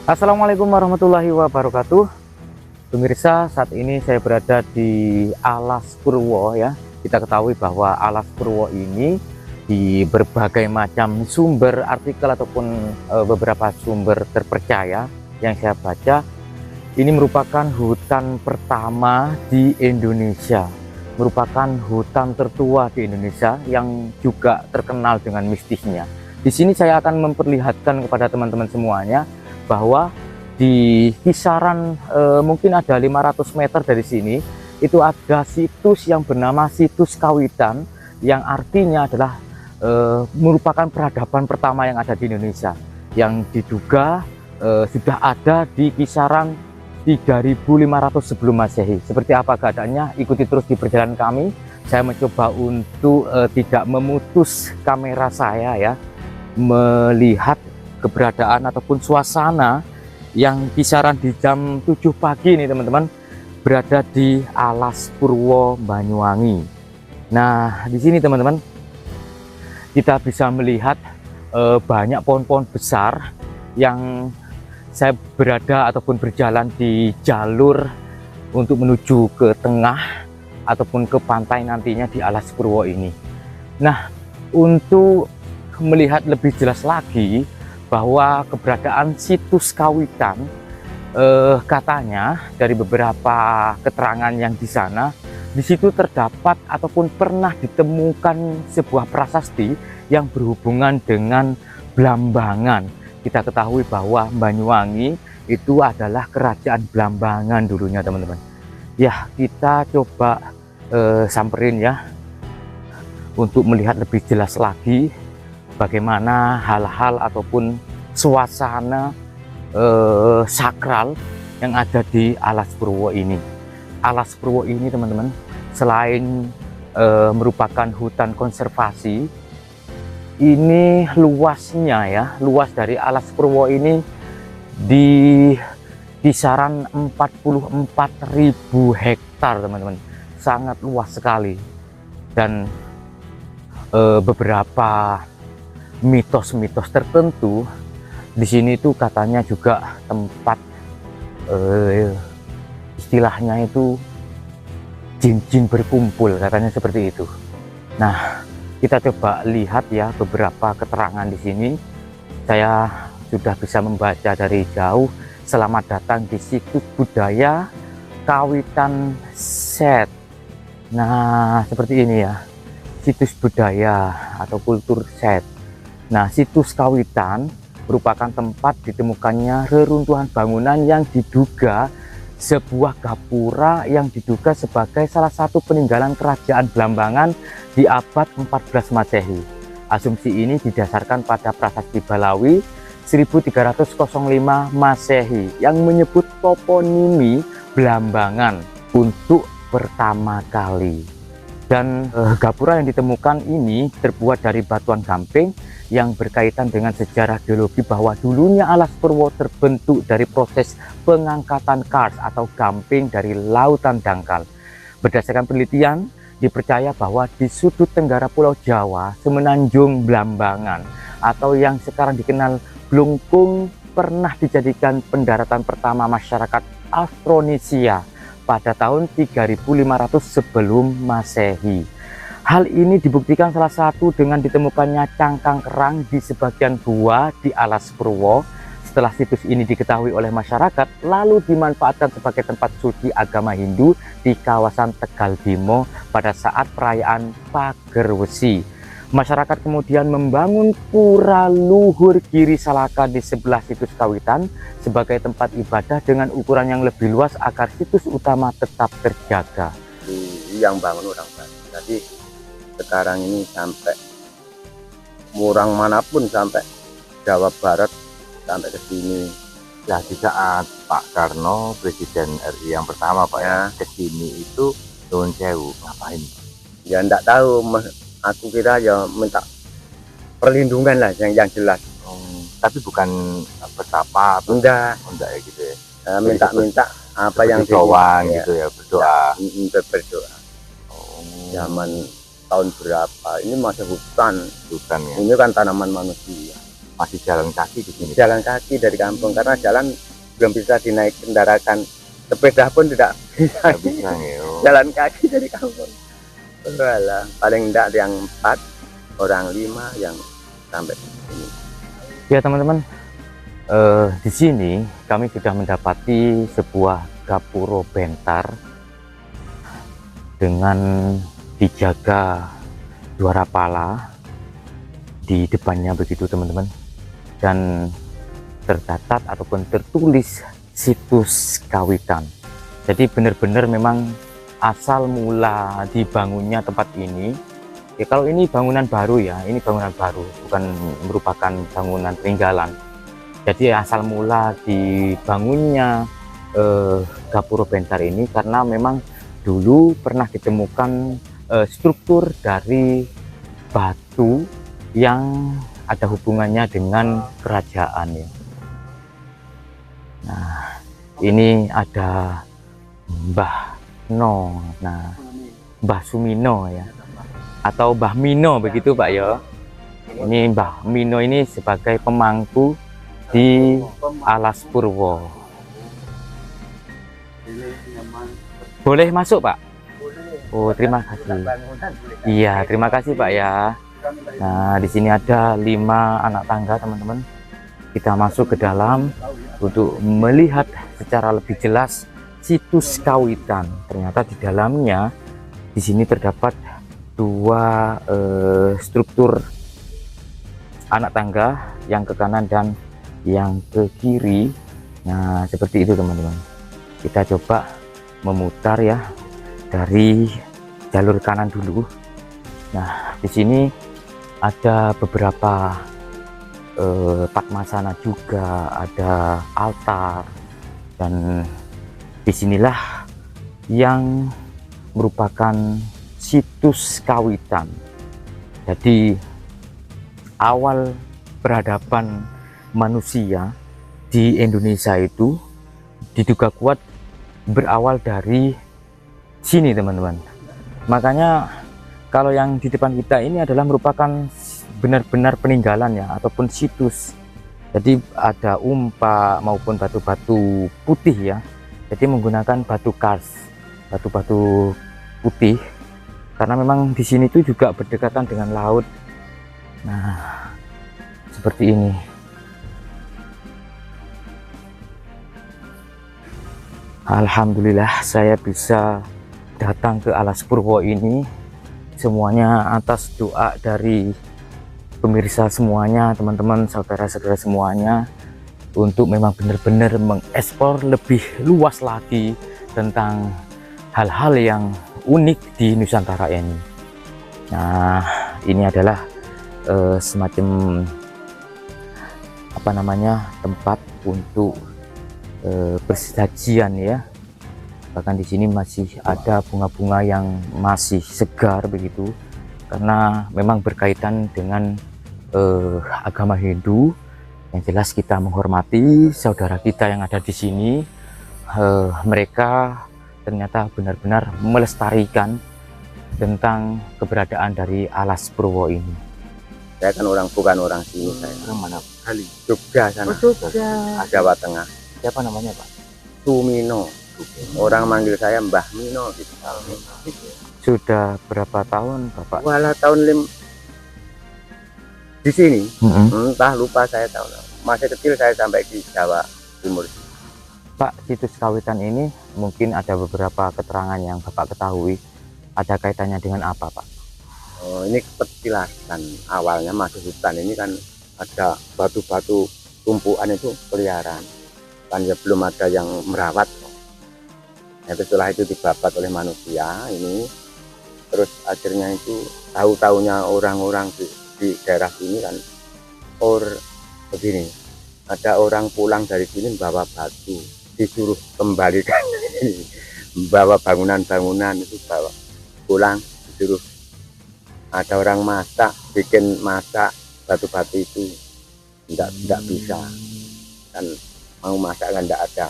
Assalamualaikum warahmatullahi wabarakatuh. Pemirsa, saat ini saya berada di Alas Purwo ya. Kita ketahui bahwa Alas Purwo ini di berbagai macam sumber artikel ataupun beberapa sumber terpercaya yang saya baca, ini merupakan hutan pertama di Indonesia. Merupakan hutan tertua di Indonesia yang juga terkenal dengan mistisnya. Di sini saya akan memperlihatkan kepada teman-teman semuanya bahwa di kisaran mungkin ada 500 meter dari sini itu ada situs yang bernama Situs Kawitan, yang artinya adalah merupakan peradaban pertama yang ada di Indonesia, yang diduga sudah ada di kisaran 3500 sebelum Masehi. Seperti apa keadaannya? Ikuti terus di perjalanan kami. Saya mencoba untuk tidak memutus kamera saya ya, melihat keberadaan ataupun suasana yang kisaran di jam 7 pagi ini teman-teman, berada di Alas Purwo Banyuwangi. Nah, di sini teman-teman kita bisa melihat banyak pohon-pohon besar yang saya berada ataupun berjalan di jalur untuk menuju ke tengah ataupun ke pantai nantinya di Alas Purwo ini. Nah, untuk melihat lebih jelas lagi bahwa keberadaan Situs Kawitan, katanya dari beberapa keterangan yang di sana, di situ terdapat ataupun pernah ditemukan sebuah prasasti yang berhubungan dengan Blambangan. Kita ketahui bahwa Banyuwangi itu adalah kerajaan Blambangan dulunya teman-teman. Ya, kita coba samperin ya untuk melihat lebih jelas lagi bagaimana hal-hal ataupun suasana sakral yang ada di Alas Purwo ini. Alas Purwo ini teman-teman, selain merupakan hutan konservasi, ini luasnya ya, luas dari Alas Purwo ini di kisaran 44.000 hektar teman-teman, sangat luas sekali. Dan beberapa mitos-mitos tertentu di sini itu katanya juga tempat istilahnya itu jin-jin berkumpul, katanya seperti itu. Nah, kita coba lihat ya beberapa keterangan di sini. Saya sudah bisa membaca dari jauh. Selamat datang di Situs Budaya Kawitan Set. Nah, seperti ini ya, situs budaya atau kultur Set. Nah, Situs Kawitan merupakan tempat ditemukannya reruntuhan bangunan yang diduga sebuah gapura yang diduga sebagai salah satu peninggalan kerajaan Blambangan di abad 14 Masehi. Asumsi ini didasarkan pada prasasti Balawi 1305 Masehi yang menyebut toponimi Blambangan untuk pertama kali. Dan gapura yang ditemukan ini terbuat dari batuan gamping yang berkaitan dengan sejarah geologi bahwa dulunya Alas Purwo terbentuk dari proses pengangkatan kars atau gamping dari lautan dangkal. Berdasarkan penelitian, dipercaya bahwa di sudut tenggara Pulau Jawa, Semenanjung Blambangan atau yang sekarang dikenal Blungkung pernah dijadikan pendaratan pertama masyarakat Austronesia pada tahun 3500 sebelum Masehi. Hal ini dibuktikan salah satu dengan ditemukannya cangkang kerang di sebagian gua di Alas Purwo. Setelah situs ini diketahui oleh masyarakat, lalu dimanfaatkan sebagai tempat suci agama Hindu di kawasan Tegal Bimo pada saat perayaan Pager Wesi. Masyarakat kemudian membangun pura luhur Giri Salaka di sebelah Situs Kawitan sebagai tempat ibadah dengan ukuran yang lebih luas agar situs utama tetap terjaga. Yang bangun orang Bali. Jadi sekarang ini sampai murang manapun, sampai Jawa Barat, sampai ke sini. Ya, di saat Pak Karno, Presiden RI yang pertama Pak ya, ke sini itu Nuwun Sewu, ngapain? Ya enggak tahu, aku kira ya minta perlindungan lah yang jelas. Tapi bukan betapa, Enggak ya gitu ya. Minta apa seperti yang doang ya, gitu ya, berdoa. Berdoa. Zaman tahun berapa? Ini masih hutan. Hutan ya. Ini kan tanaman manusia. masih jalan kaki di sini. Jalan kaki dari kampung karena jalan belum bisa dinaik kendarakan, sepeda pun tidak bisa. Nggak bisa ya. Jalan kaki dari kampung. Walah, paling enggak yang 4 orang 5 yang sampai sini. Ya teman-teman, di sini kami sudah mendapati sebuah gapuro bentar dengan dijaga 2 rapala di depannya begitu teman-teman, dan tercatat ataupun tertulis situs kawitan. Jadi benar-benar memang asal mula dibangunnya tempat ini ya, kalau ini bangunan baru ya, ini bangunan baru, bukan merupakan bangunan peninggalan. Jadi asal mula dibangunnya gapuro bentar ini karena memang dulu pernah ditemukan struktur dari batu yang ada hubungannya dengan kerajaan ya. Nah, ini ada Mbah No, nah Mbah Sumino ya, atau Mbah Mino begitu Pak ya. Ini Mbah Mino ini sebagai pemangku di Alas Purwo. Boleh masuk Pak? Oh, terima kasih. Iya, terima kasih Pak ya. Nah, di sini ada 5 anak tangga teman-teman. Kita masuk ke dalam untuk melihat secara lebih jelas situs kawitan. Ternyata di dalamnya di sini terdapat 2 struktur anak tangga, yang ke kanan dan yang ke kiri. Nah, seperti itu teman-teman. Kita coba memutar ya dari jalur kanan dulu. Nah, di sini ada beberapa padmasana juga, ada altar, dan disinilah yang merupakan situs kawitan. Jadi awal peradaban manusia di Indonesia itu diduga kuat berawal dari sini teman-teman. Makanya kalau yang di depan kita ini adalah merupakan benar-benar peninggalan ya, ataupun situs. Jadi ada umpa maupun batu-batu putih ya. Jadi menggunakan batu kars, batu-batu putih, karena memang di sini tuh juga berdekatan dengan laut. Nah, seperti ini. Alhamdulillah saya bisa datang ke Alas Purwo ini, semuanya atas doa dari pemirsa semuanya, teman-teman, saudara-saudara semuanya, untuk memang benar-benar mengeksplor lebih luas lagi tentang hal-hal yang unik di Nusantara ini. Nah, ini adalah semacam apa namanya, tempat untuk bersajian ya. Bahkan di sini masih ada bunga-bunga yang masih segar begitu, karena memang berkaitan dengan agama Hindu. Yang jelas kita menghormati saudara kita yang ada di sini. Mereka ternyata benar-benar melestarikan tentang keberadaan dari Alas Purwo ini. Saya kan bukan orang sini, saya Orang mana kali? Jogja sana. Jogja. Jawa Tengah. Siapa namanya Pak? Sumino. Orang manggil saya Mbah Mino gitu. Sudah berapa tahun Bapak? Walah tahun di sini, entah lupa saya tahun. Masih kecil saya sampai di Jawa Timur. Pak, situs kawitan ini mungkin ada beberapa keterangan yang Bapak ketahui. Ada kaitannya dengan apa Pak? Oh, ini petilasan. Awalnya masuk hutan ini kan ada batu-batu tumpuan itu peliharaan. Kan ya belum ada yang merawat. Nah, setelah itu dibabat oleh manusia ini. Terus akhirnya itu tahu-taunya orang-orang di daerah sini kan begini, ada orang pulang dari sini bawa batu, disuruh kembalikan bawa bangunan-bangunan itu bawa pulang, disuruh ada orang masak, bikin masak batu-batu itu tidak bisa kan, mau masak kan tidak ada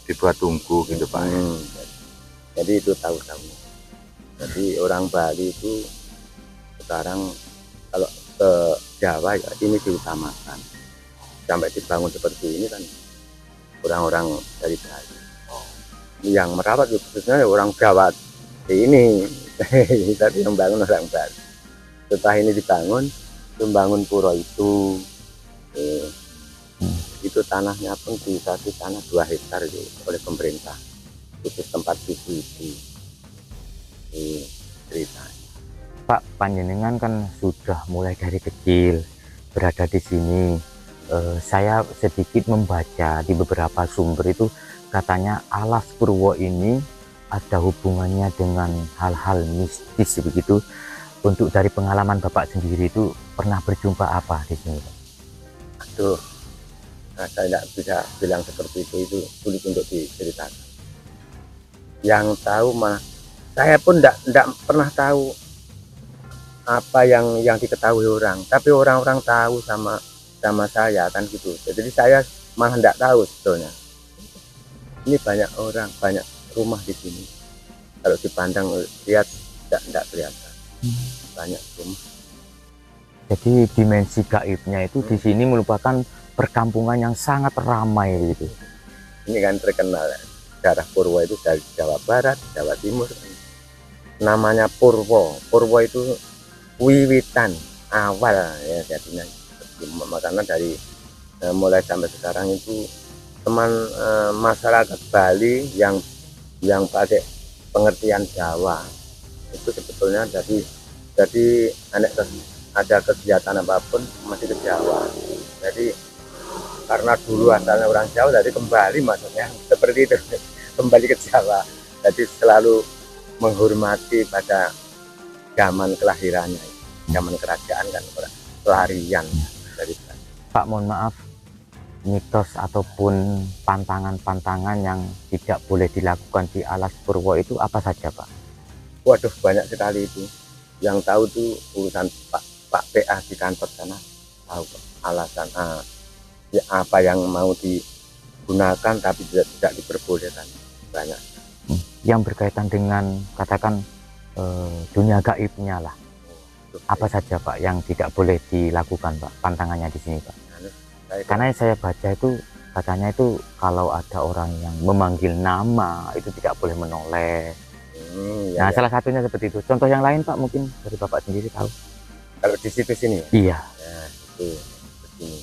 dibuat tungku gitu Pak. Jadi itu tahu-tahu. Jadi orang Bali itu sekarang kalau ke Jawa ya ini diutamakan. Sampai dibangun seperti ini kan orang-orang dari Bali. Yang merawat ya khususnya ya orang Jawa ini. Tapi yang bangun orang Bali. Setelah ini dibangun, membangun pura itu, itu tanahnya pun dikasih tanah 2 hektar itu oleh pemerintah. Khusus tempat suci itu. Ceritanya. Pak, panjenengan kan sudah mulai dari kecil berada di sini. Saya sedikit membaca di beberapa sumber itu katanya Alas Purwo ini ada hubungannya dengan hal-hal mistis begitu. Untuk dari pengalaman Bapak sendiri itu pernah berjumpa apa di sini? Aduh, saya tidak bisa bilang seperti itu sulit untuk diceritakan. Yang tahu mah saya pun tidak pernah tahu apa yang diketahui orang, tapi orang-orang tahu sama saya kan gitu. Jadi saya malah tidak tahu sebetulnya. Ini banyak orang, banyak rumah di sini. Kalau dipandang lihat tidak kelihatan. Banyak rumah. Jadi dimensi gaibnya itu di sini merupakan perkampungan yang sangat ramai gitu. Ini kan terkenal ya. Daerah Purwo itu dari Jawa Barat, Jawa Timur. Namanya Purwo. Purwo itu wiwitan awal ya jadinya, karena dari mulai sampai sekarang itu masyarakat Bali yang pakai pengertian Jawa itu sebetulnya jadi ada kegiatan apapun masih ke Jawa. Jadi karena dulu asalnya orang Jawa, jadi kembali maksudnya seperti itu, kembali ke Jawa. Jadi selalu menghormati pada zaman kelahirannya, zaman kerajaan kan pelarian dari sana. Pak, mohon maaf, mitos ataupun pantangan-pantangan yang tidak boleh dilakukan di Alas Purwo itu apa saja, Pak? Waduh, banyak sekali itu. Yang tahu tuh urusan Pak PA di kantor sana, tahu alasan ya, apa yang mau digunakan tapi tidak diperbolehkan, banyak. Yang berkaitan dengan katakan dunia gaibnya lah. Apa saja Pak yang tidak boleh dilakukan Pak, pantangannya di sini Pak? Karena yang saya baca itu katanya itu kalau ada orang yang memanggil nama itu tidak boleh menoleh. Nah, salah satunya seperti itu. Contoh yang lain Pak, mungkin dari Bapak sendiri tahu. Kalau di situ sini ya? Iya. Ya, itu begini.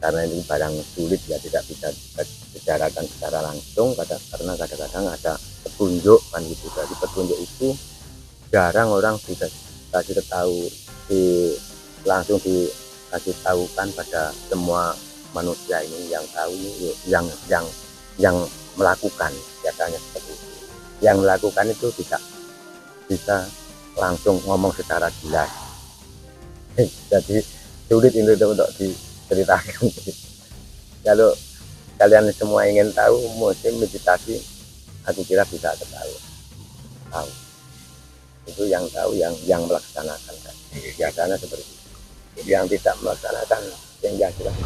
Karena ini barang sulit ya, tidak bisa dibicarakan secara langsung karena kadang-kadang ada petunjuk kan gitu. Jadi petunjuk itu jarang orang bisa kasih tahu langsung dikasih tahukan pada semua manusia ini yang tahu ini yang melakukan biasanya seperti itu. Yang melakukan itu tidak bisa langsung ngomong secara jelas. Jadi sulit itu untuk diceritakan. Kalau kalian semua ingin tahu musim meditasi, aku kira bisa tahu. Itu yang tahu yang melaksanakan kan. Biasanya seperti itu. Yang tidak melaksanakan yang jelas.